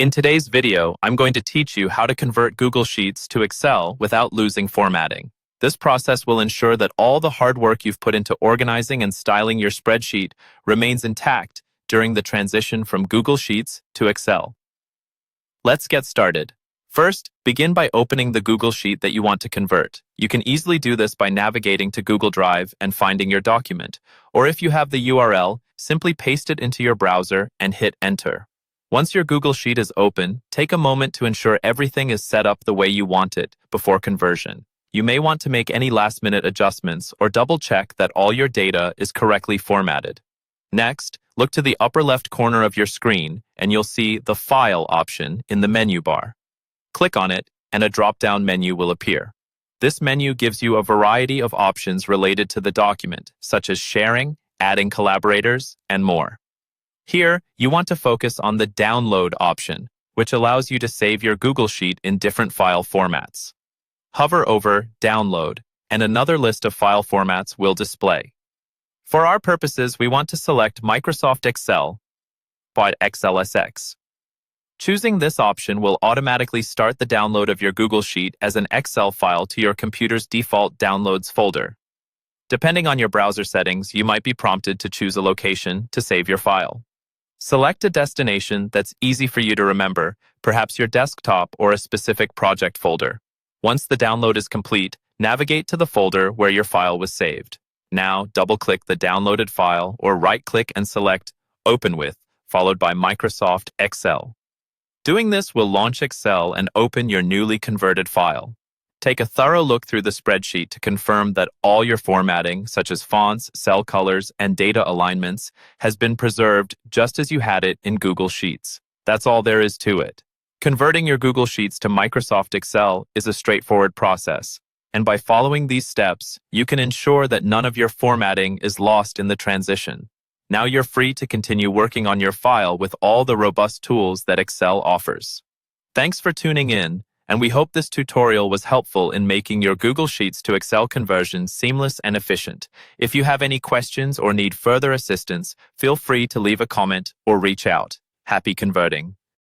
In today's video, I'm going to teach you how to convert Google Sheets to Excel without losing formatting. This process will ensure that all the hard work you've put into organizing and styling your spreadsheet remains intact during the transition from Google Sheets to Excel. Let's get started. First, begin by opening the Google Sheet that you want to convert. You can easily do this by navigating to Google Drive and finding your document, or if you have the URL, simply paste it into your browser and hit Enter. Once your Google Sheet is open, take a moment to ensure everything is set up the way you want it before conversion. You may want to make any last-minute adjustments or double-check that all your data is correctly formatted. Next, look to the upper left corner of your screen and you'll see the File option in the menu bar. Click on it and a drop-down menu will appear. This menu gives you a variety of options related to the document, such as sharing, adding collaborators, and more. Here, you want to focus on the Download option, which allows you to save your Google Sheet in different file formats. Hover over Download, and another list of file formats will display. For our purposes, we want to select Microsoft Excel by XLSX. Choosing this option will automatically start the download of your Google Sheet as an Excel file to your computer's default Downloads folder. Depending on your browser settings, you might be prompted to choose a location to save your file. Select a destination that's easy for you to remember, perhaps your desktop or a specific project folder. Once the download is complete, navigate to the folder where your file was saved. Now, double-click the downloaded file or right-click and select Open With, followed by Microsoft Excel. Doing this will launch Excel and open your newly converted file. Take a thorough look through the spreadsheet to confirm that all your formatting, such as fonts, cell colors, and data alignments, has been preserved just as you had it in Google Sheets. That's all there is to it. Converting your Google Sheets to Microsoft Excel is a straightforward process, and by following these steps, you can ensure that none of your formatting is lost in the transition. Now you're free to continue working on your file with all the robust tools that Excel offers. Thanks for tuning in, and we hope this tutorial was helpful in making your Google Sheets to Excel conversion seamless and efficient. If you have any questions or need further assistance, feel free to leave a comment or reach out. Happy converting!